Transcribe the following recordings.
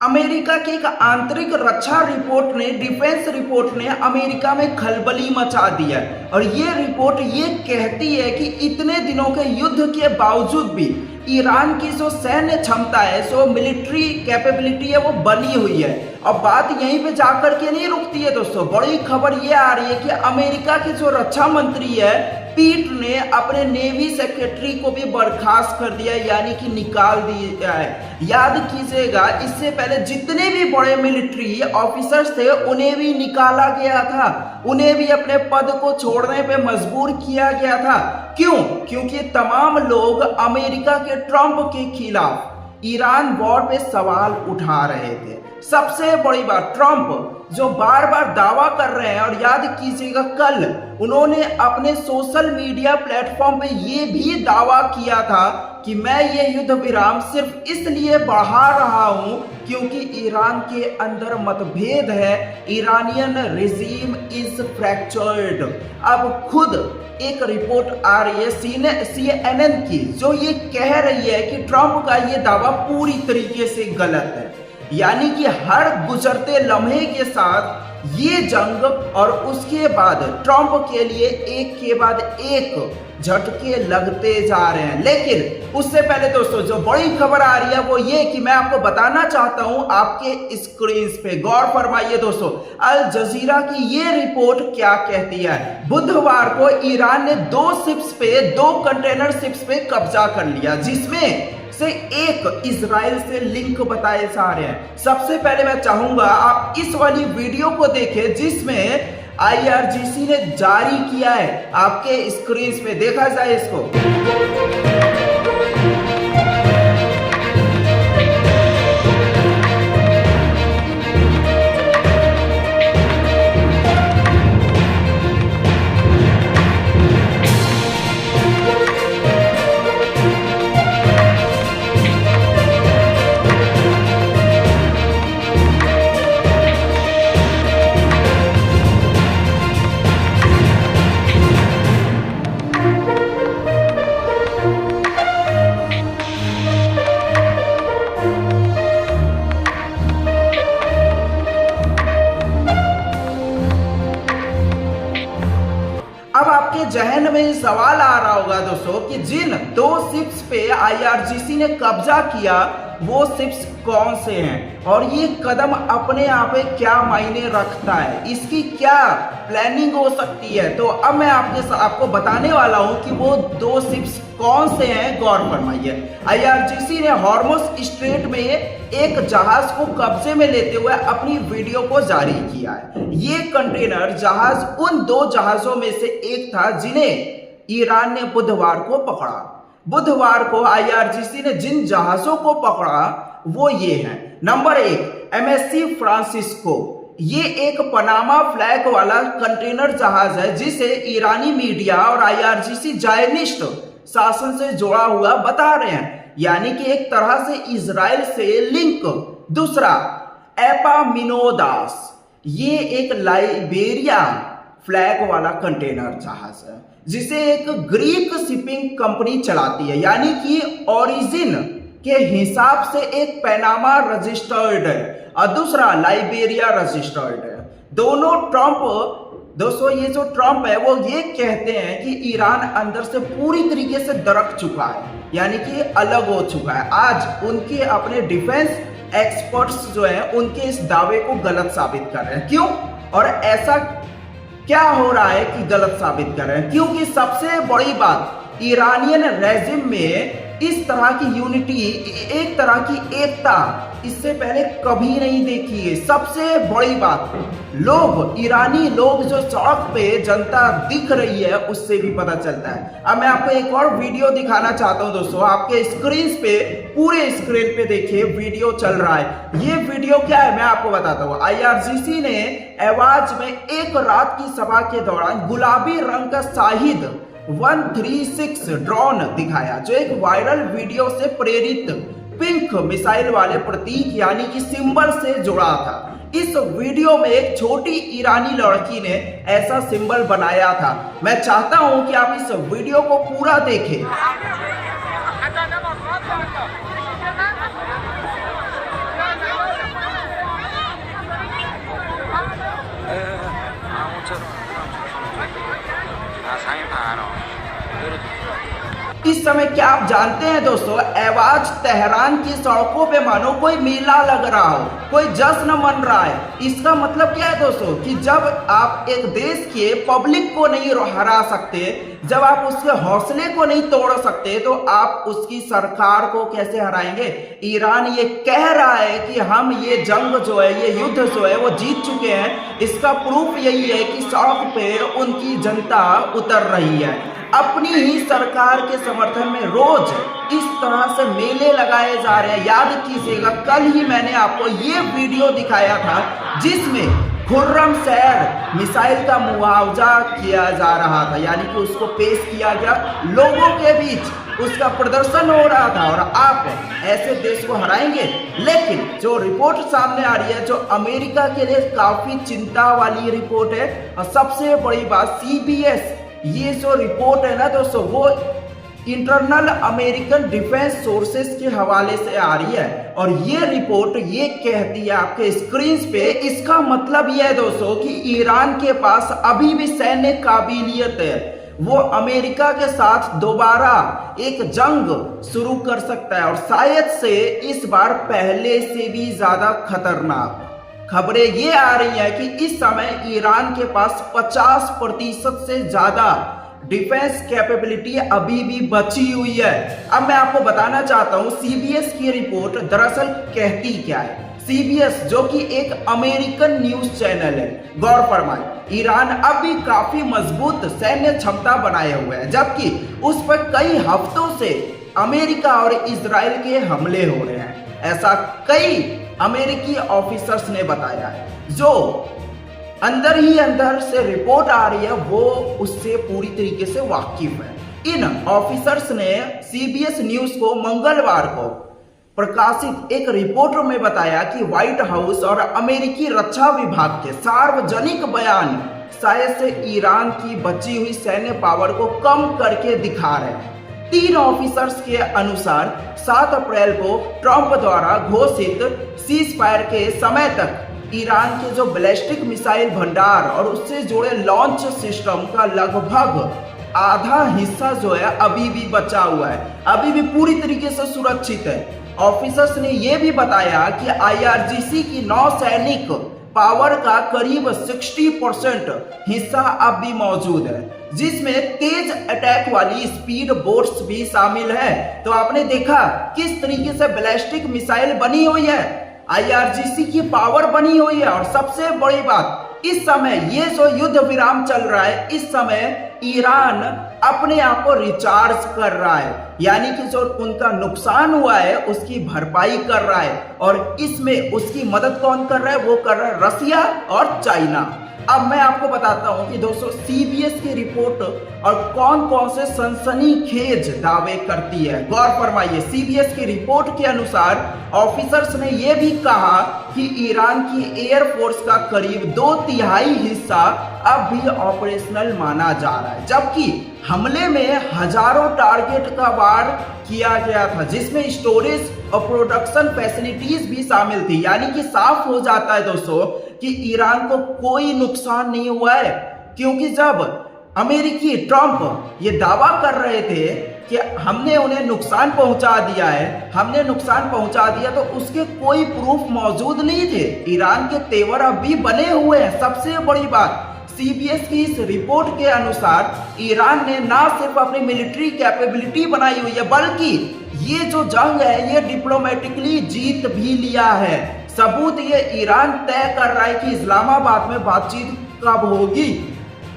America की एक आंतरिक रक्षा रिपोर्ट ने, डिफेंस रिपोर्ट ने अमेरिका में खलबली मचा दिया है। और ये रिपोर्ट ये कहती है कि इतने दिनों के युद्ध के बावजूद भी ईरान की जो सैन्य क्षमता है, जो मिलिट्री कैपेबिलिटी है, वो बनी हुई है। अब बात यहीं पे जाकर के नहीं रुकती है दोस्तों, बड़ी खबर ये आ रही है कि अमेरिका के जो रक्षा मंत्री है पीट ने अपने नेवी सेक्रेटरी को भी बर्खास्त कर दिया, यानी कि निकाल दिया है। याद कीजिएगा, इससे पहले जितने भी बड़े मिलिट्री ऑफिसर्स थे उन्हें भी निकाला गया था, उन्हें भी अपने पद को छोड़ने पे मजबूर किया गया था। क्यों? क्योंकि तमाम लोग अमेरिका के ट्रंप के खिलाफ ईरान वॉर पे सवाल उठा रहे थे। सबसे बड़ी बात, ट्रंप जो बार बार दावा कर रहे हैं, और याद कीजिएगा कल उन्होंने अपने सोशल मीडिया प्लेटफॉर्म पे ये भी दावा किया था कि मैं ये युद्ध विराम सिर्फ इसलिए बढ़ा रहा हूं क्योंकि ईरान के अंदर मतभेद है, ईरानियन रिजीम इज फ्रैक्चर्ड। अब खुद एक रिपोर्ट आ रही है CNN की, जो ये कह रही है कि ट्रंप का ये दावा पूरी तरीके से गलत है, यानी कि हर गुजरते लम्हे के साथ ये जंग और उसके बाद ट्रंप के लिए एक के बाद एक झटके लगते जा रहे हैं। लेकिन उससे पहले दोस्तों जो बड़ी खबर आ रही है वो ये कि मैं आपको बताना चाहता हूं, आपके स्क्रीन पे गौर फरमाइए दोस्तों, अल जजीरा की ये रिपोर्ट क्या कहती है। बुधवार को ईरान ने 2 कंटेनर शिप्स पे कब्जा कर लिया, जिसमें से एक इजराइल से लिंक बताए जा रहे हैं। सबसे पहले मैं चाहूंगा आप इस वाली वीडियो को देखें जिसमें IRGC ने जारी किया है, आपके स्क्रीन पे देखा जाए इसको। अब आपके जहन में सवाल आ रहा होगा दोस्तों कि जिन 2 शिप्स पे IRGC ने कब्जा किया वो शिप्स कौन से हैं और ये कदम अपने आप में क्या मायने रखता है, इसकी क्या प्लानिंग हो सकती है। तो अब मैं आपको बताने वाला हूं कि वो 2 शिप्स कौन से हैं, गौर फरमाइए। IRGC ने हॉर्मुज स्ट्रेट में एक जहाज को कब्जे में लेते हुए अपनी वीडियो को जारी किया है। ये कंटेनर जहाज उन 2 जहाजों में से एक था जिन्हें ईरान ने बुधवार को पकड़ा। बुधवार को IRGC ने जिन जहाजों को पकड़ा वो ये हैं। नंबर 1 MSC फ्रांसिस्को, ये एक पनामा फ्लैग वाला कंटेनर जहाज है जिसे ईरानी मीडिया और IRGC जायनिस्ट शासन से जुड़ा हुआ बता रहे हैं, यानी कि एक तरह से इजराइल से लिंक। दूसरा एपामिनोदास, ये एक लाइबेरिया फ्लैग वाला कंटेनर जहाज है जिसे एक ग्रीक शिपिंग कंपनी चलाती है, यानी कि ओरिजिन के हिसाब से एक पैनामा रजिस्टर्ड है और दूसरा लाइबेरिया रजिस्टर्ड है। दोनों ट्रंप दोस्तों, ये जो ट्रंप है वो ये कहते हैं कि ईरान अंदर से पूरी तरीके से दरक चुका है, यानी कि अलग हो चुका है। आज उनके अपने डिफेंस एक्सपर्ट्स जो हैं उनके इस दावे को गलत साबित कर रहे हैं। क्यों और ऐसा क्या हो रहा है कि गलत साबित कर रहे हैं? क्योंकि सबसे बड़ी बात, ईरानियन रेजिम में इस तरह की यूनिटी, एक तरह की एकता इससे पहले कभी नहीं देखी है। सबसे बड़ी बात, लोग, ईरानी लोग जो सड़क पे जनता दिख रही है उससे भी पता चलता है। अब मैं आपको एक और वीडियो दिखाना चाहता हूं दोस्तों, आपके स्क्रीन पे, पूरे स्क्रीन पे देखिए वीडियो चल रहा है। ये वीडियो क्या है मैं आपको बताता हूं। IRGC ने एवाज में एक रात की सभा के दौरान गुलाबी रंग का शाहिद 136 ड्रोन दिखाया, जो एक वायरल वीडियो से प्रेरित पिंक मिसाइल वाले प्रतीक यानी कि सिंबल से जुड़ा था। इस वीडियो में एक छोटी ईरानी लड़की ने ऐसा सिंबल बनाया था। मैं चाहता हूं कि आप इस वीडियो को पूरा देखें। इस समय क्या आप जानते हैं दोस्तों, ऐवाज तेहरान की सड़कों पे मानो कोई मेला लग रहा हो, कोई जश्न मन रहा है। इसका मतलब क्या है दोस्तों कि जब आप एक देश के पब्लिक को नहीं हरा सकते, जब आप उसके हौसले को नहीं तोड़ सकते, तो आप उसकी सरकार को कैसे हराएंगे। ईरान ये कह रहा है कि हम ये जंग जो है, ये युद्ध जो है वो जीत चुके हैं। इसका प्रूफ यही है कि सड़क पे उनकी जनता उतर रही है, अपनी ही सरकार के समर्थन में रोज इस तरह से मेले लगाए जा रहे हैं। याद कीजिएगा, कल ही मैंने आपको ये वीडियो दिखाया था जिसमें खुर्रमशहर मिसाइल का मुआवजा किया जा रहा था, यानी कि उसको पेश किया गया, लोगों के बीच उसका प्रदर्शन हो रहा था। और आप ऐसे देश को हराएंगे। लेकिन जो रिपोर्ट सामने आ रही है, जो अमेरिका के लिए काफी चिंता वाली रिपोर्ट है, और सबसे बड़ी बात CBS ये जो रिपोर्ट है ना दोस्तों, वो इंटरनल अमेरिकन डिफेंस सोर्सेस के हवाले से आ रही है। और ये रिपोर्ट ये कहती है आपके स्क्रीन पे, इसका मतलब ये है दोस्तों कि ईरान के पास अभी भी सैन्य काबिलियत है, वो अमेरिका के साथ दोबारा एक जंग शुरू कर सकता है, और शायद से इस बार पहले से भी ज्यादा खतरनाक। खबरें ये आ रही है कि इस समय ईरान के पास 50% से ज्यादा डिफेंस कैपेबिलिटी अभी भी बची हुई है। अब मैं आपको बताना चाहता हूं CBS की रिपोर्ट दरअसल कहती क्या है। CBS जो कि एक अमेरिकन न्यूज चैनल है, गौर फरमाए, ईरान अब भी काफी मजबूत सैन्य क्षमता बनाए हुए है, जबकि उस पर कई हफ्तों से अमेरिका और इजराइल के हमले हो रहे हैं। ऐसा कई अमेरिकी ऑफिसर्स ने बताया है, जो अंदर ही अंदर से रिपोर्ट आ रही है, वो उससे पूरी तरीके से वाकिफ है। इन ऑफिसर्स ने CBS न्यूज को मंगलवार को प्रकाशित एक रिपोर्ट में बताया कि व्हाइट हाउस और अमेरिकी रक्षा विभाग के सार्वजनिक बयान शायद से ईरान की बची हुई सैन्य पावर को कम करके दिखा रहे हैं। 3 ऑफिसर्स के अनुसार 7 अप्रैल को ट्रंप द्वारा घोषित सीज फायर के समय तक ईरान के जो बैलिस्टिक मिसाइल भंडार और उससे जुड़े लॉन्च सिस्टम का लगभग आधा हिस्सा जो है अभी भी बचा हुआ है, अभी भी पूरी तरीके से सुरक्षित है। ऑफिसर्स ने यह भी बताया कि IRGC की नौसैनिक पावर का करीब 60% हिस्सा अब भी मौजूद है, जिसमें तेज अटैक वाली स्पीड बोट्स भी शामिल है। तो आपने देखा किस तरीके से बैलिस्टिक मिसाइल बनी हुई है, IRGC की पावर बनी हुई है। और सबसे बड़ी बात, इस समय ये जो युद्ध विराम चल रहा है, इस समय ईरान अपने आप को रिचार्ज कर रहा है, यानी कि जो उनका नुकसान हुआ है उसकी भरपाई कर रहा है। और इसमें उसकी मदद कौन कर रहा है, वो कर रहा है रसिया और चाइना। अब मैं आपको बताता हूं कि दोस्तों CBS की रिपोर्ट और कौन कौन से सनसनीखेज दावे करती है। गौर फरमाइए, CBS की रिपोर्ट के अनुसार ऑफिसर्स ने यह भी कहा कि ईरान की एयरफोर्स का करीब 2/3 हिस्सा अब भी ऑपरेशनल माना जा रहा है, जबकि हमले में हजारों टारगेट का वार किया गया था, जिसमें स्टोरेज और प्रोडक्शन फैसिलिटीज भी शामिल थी। यानी कि साफ हो जाता है दोस्तों कि ईरान को कोई नुकसान नहीं हुआ है, क्योंकि जब अमेरिकी ट्रंप ये दावा कर रहे थे कि हमने उन्हें नुकसान पहुंचा दिया है, हमने नुकसान पहुंचा दिया, तो उसके कोई प्रूफ मौजूद नहीं थे। ईरान के तेवर अब भी बने हुए हैं। सबसे बड़ी बात, CBS की इस रिपोर्ट के अनुसार ईरान ने ना सिर्फ अपनी मिलिट्री कैपेबिलिटी बनाई हुई है, बल्कि ये जो जंग है ये डिप्लोमेटिकली जीत भी लिया है। सबूत ये ईरान तय कर रहा है कि इस्लामाबाद में बातचीत कब होगी,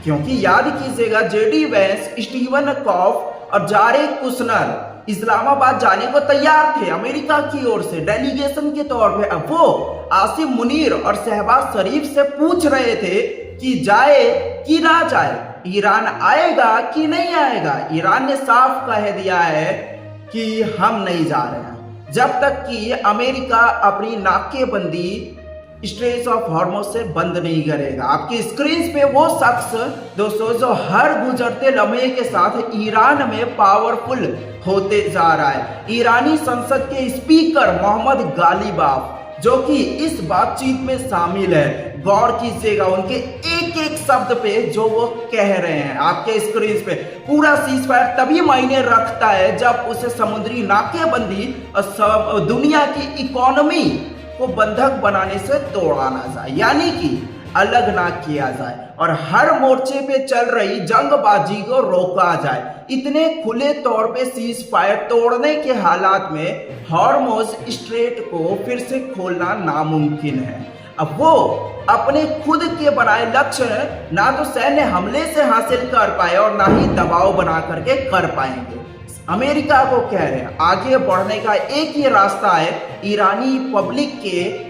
क्योंकि याद कीजिएगा JD वैंस, स्टीवन कॉफ और जारेद कुशनर इस्लामाबाद जाने को तैयार थे अमेरिका की ओर से डेलीगेशन के तौर पे। अब वो आसिम मुनीर और शहबाज शरीफ से पूछ रहे थे कि जाए कि ना जाए, ईरान आएगा कि नहीं आएगा। ईरान ने साफ कह दिया है कि हम नहीं जा रहे हैं जब तक कि अमेरिका अपनी नाकेबंदी स्ट्रेट ऑफ हॉर्मुज से बंद नहीं करेगा। आपकी स्क्रीन पे वो शख्स दोस्तों जो हर गुजरते लम्हे के साथ ईरान में पावरफुल होते जा रहा है। ईरानी संसद के स्पीकर मोहम्मद गालिबाफ, जो कि इस बातचीत में शामिल है। गौर कीजिएगा, उनके एक एक शब्द पे जो वो कह रहे हैं आपके स्क्रीन पे। पूरा सीज फायर तभी मायने रखता है जब उसे समुद्री नाकेबंदी और दुनिया की इकोनॉमी को बंधक बनाने से तोड़ा ना जाए, यानी कि अलग ना किया जाए और हर मोर्चे पे चल रही जंगबाजी को रोका जाए। इतने खुले तौर पे सीज फायर तोड़ने के हालात में हॉर्मुज़ स्ट्रेट को फिर से खोलना नामुमकिन है। अब वो अपने खुद के बनाए लक्ष्य ना तो सैन्य हमले से हासिल कर पाए और ना ही दबाव बना करके कर पाएंगे। अमेरिका को कह रहे हैं आगे बढ़ने का एक ही रास्ता है, ईरानी पब्लिक के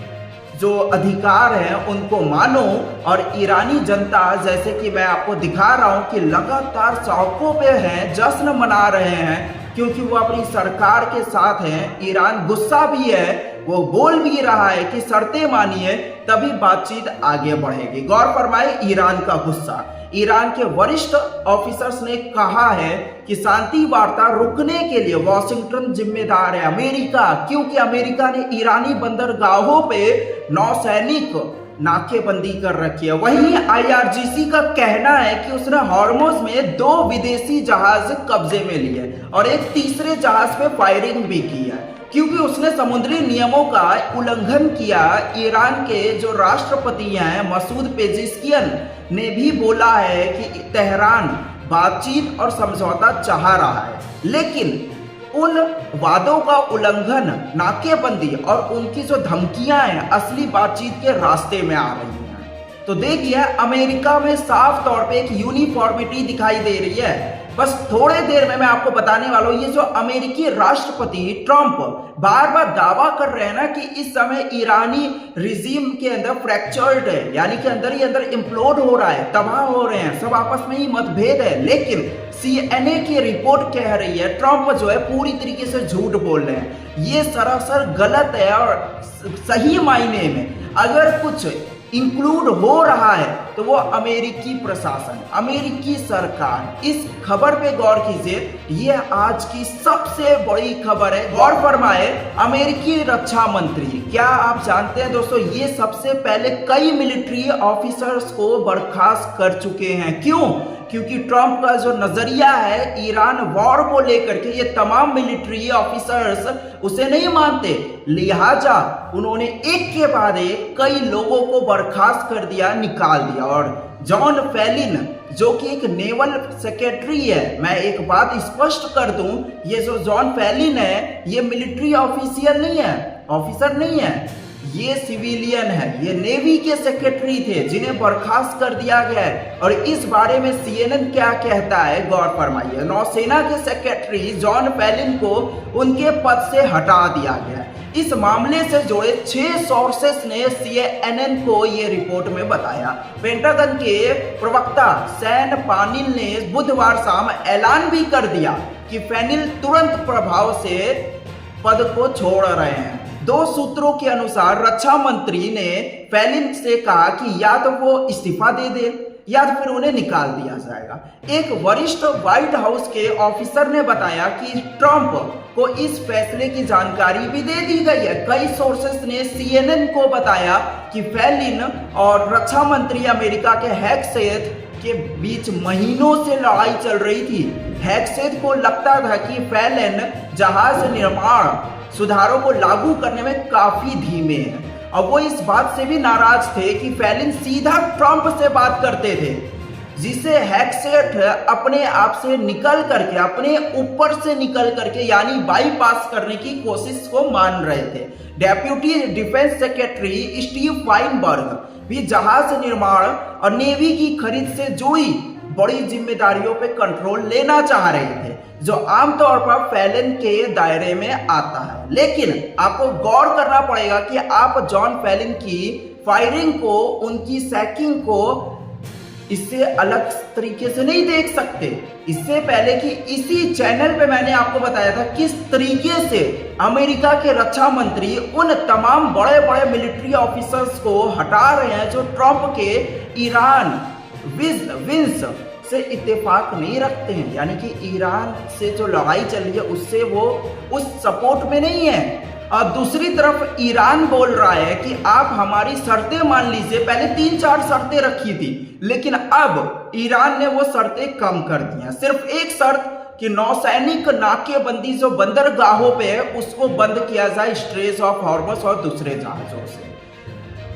जो अधिकार हैं उनको मानो और ईरानी जनता, जैसे कि मैं आपको दिखा रहा हूं कि लगातार सड़कों पे हैं, जश्न मना रहे हैं क्योंकि वो अपनी सरकार के साथ हैं। ईरान गुस्सा भी है, वो बोल भी रहा है कि शर्तें मानिए तभी बातचीत आगे बढ़ेगी। गौर फरमाए ईरान का गुस्सा। ईरान के वरिष्ठ ऑफिसर्स ने कहा है कि शांति वार्ता रुकने के लिए वॉशिंगटन जिम्मेदार है, अमेरिका, क्योंकि अमेरिका ने ईरानी बंदरगाहों पे नौसैनिक नाकेबंदी कर रखी है। वहीं आईआरजीसी का कहना है कि उसने हॉर्मुज़ में 2 विदेशी जहाज कब्जे में लिए और एक तीसरे जहाज पे फायरिंग भी की है क्योंकि उसने समुद्री नियमों का उल्लंघन किया। ईरान के जो राष्ट्रपति हैं मसूद पेजिशकियन ने भी बोला है कि तेहरान बातचीत और समझौता चाह रहा है, लेकिन उन वादों का उल्लंघन, नाकेबंदी और उनकी जो धमकियां हैं असली बातचीत के रास्ते में आ रही हैं। तो देखिए अमेरिका में साफ तौर पे एक यूनिफॉर्मिटी दिखाई दे रही है। बस थोड़े देर में मैं आपको बताने वाला हूं, ये जो अमेरिकी राष्ट्रपति ट्रंप बार बार दावा कर रहे हैं ना कि इस समय ईरानी रिजीम के अंदर फ्रैक्चर्ड है, यानी कि अंदर ही अंदर इम्प्लोड हो रहा है, तबाह हो रहे हैं, सब आपस में ही मतभेद है। लेकिन सीएनए की रिपोर्ट कह रही है ट्रंप जो है पूरी तरीके से झूठ बोल रहे हैं। ये सरासर गलत है और सही मायने में अगर कुछ इंक्लूड हो रहा है तो वो अमेरिकी प्रशासन, अमेरिकी सरकार। इस खबर पे गौर कीजिए, ये आज की सबसे बड़ी खबर है। गौर फरमाए अमेरिकी रक्षा मंत्री, क्या आप जानते हैं दोस्तों, ये सबसे पहले कई मिलिट्री ऑफिसर्स को बर्खास्त कर चुके हैं। क्यों? क्योंकि ट्रंप का जो नजरिया है ईरान वॉर को लेकर के, ये तमाम मिलिट्री ऑफिसर्स उसे नहीं मानते, लिहाजा उन्होंने एक के बाद एक कई लोगों को बर्खास्त कर दिया, निकाल दिया। और जॉन फेलिन जो कि एक नेवल सेक्रेटरी है, मैं एक बात स्पष्ट कर दूं, ये जो जॉन फेलिन है ये मिलिट्री ऑफिशियल नहीं है, ऑफिसर नहीं है, ये सिविलियन है, ये नेवी के सेक्रेटरी थे जिन्हें बर्खास्त कर दिया गया है। और इस बारे में सीएनएन क्या कहता है गौर फरमाइए। नौसेना के सेक्रेटरी जॉन फेलिन को उनके पद से हटा दिया गया है। इस मामले से जुड़े 6 सोर्सेस ने सीएनएन को ये रिपोर्ट में बताया। पेंटागन के प्रवक्ता सैन पानिल ने बुधवार शाम ऐलान भी कर दिया कि फेलिन तुरंत प्रभाव से पद को छोड़ रहे हैं। 2 सूत्रों के अनुसार रक्षा मंत्री ने फेलिन से कहा कि या तो वो इस्तीफा दे दे या तो फिर उन्हें निकाल दिया जाएगा। एक वरिष्ठ व्हाइट हाउस के ऑफिसर ने बताया कि ट्रंप को इस फैसले की जानकारी भी दे दी गई है। कई सोर्सेस ने सीएनएन को बताया कि फेलिन और रक्षा मंत्री अमेरिका के हेगसेथ के बीच महीनों से लड़ाई चल रही थी। हेगसेथ को लगता था कि फेलिन जहाज निर्माण सुधारों को लागू करने में काफी धीमे हैं और वो इस बात से भी नाराज थे कि फेलिन सीधा ट्रंप से बात करते थे, जिसे हेगसेथ अपने आप से निकल करके, अपने ऊपर से निकल करके यानी बाईपास करने की कोशिश को मान रहे थे। Deputy defence secretary Steve Weinberg भी जहाज निर्माण और नेवी की खरीद से जुड़ी बड़ी जिम्मेदारियों पे कंट्रोल लेना चाह रहे थे, जो आमतौर पर फेलिन के दायरे में आता है। लेकिन आपको गौर करना पड़ेगा कि आप जॉन फेलिन की फायरिंग को, उनकी सैकिंग को इससे अलग तरीके से नहीं देख सकते। इससे पहले कि इसी चैनल पे मैंने आपको बताया था किस तरीके से अमेरिका के रक्षा मंत्री उन तमाम बड़े बड़े मिलिट्री ऑफिसर्स को हटा रहे हैं जो ट्रंप के ईरान विंस से इत्तेफाक नहीं रखते हैं, यानी कि ईरान से जो लड़ाई चल रही है उससे वो उस सपोर्ट में नहीं है। और दूसरी तरफ ईरान बोल रहा है कि आप हमारी शर्तें मान लीजिए। पहले 3-4 शर्तें रखी थी, लेकिन अब ईरान ने वो शर्तें कम कर दी हैं। सिर्फ एक शर्त कि नौसैनिक नाकेबंदी जो बंदरगाहों पे है उसको बंद किया जाए स्ट्रेस ऑफ हॉर्मस और दूसरे जहाजों से।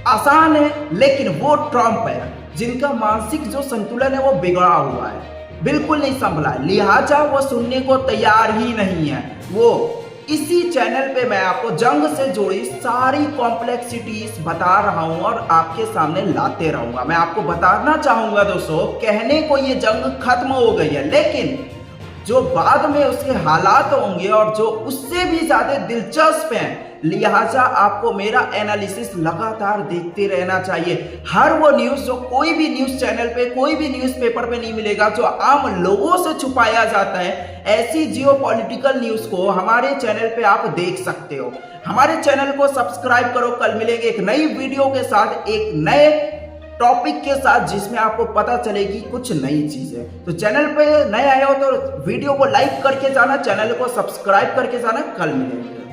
आसान है, लेकिन वो ट्रंप है जिनका मानसिक जो संतुलन है वो बिगड़ा हुआ है, बिल्कुल नहीं संभला है, लिहाजा वो सुनने को तैयार ही नहीं है। वो इसी चैनल पे मैं आपको जंग से जुड़ी सारी कॉम्प्लेक्सिटीज बता रहा हूं और आपके सामने लाते रहूंगा। मैं आपको बताना चाहूंगा दोस्तों, कहने को ये जंग खत्म हो गई है, लेकिन जो बाद में उसके हालात होंगे और जो उससे भी ज्यादा दिलचस्प हैं, लिहाजा आपको मेरा एनालिसिस लगातार देखते रहना चाहिए। हर वो न्यूज जो कोई भी न्यूज चैनल पे, कोई भी न्यूज पेपर पे नहीं मिलेगा, जो आम लोगों से छुपाया जाता है, ऐसी जियोपॉलिटिकल न्यूज को हमारे चैनल पे आप देख सकते हो। हमारे चैनल को सब्सक्राइब करो। कल मिलेंगे एक नई वीडियो के साथ, एक नए टॉपिक के साथ, जिसमें आपको पता चलेगी कुछ नई चीजें। तो चैनल पे नए आए हो तो वीडियो को लाइक करके जाना, चैनल को सब्सक्राइब करके जाना। कल मिलेंगे।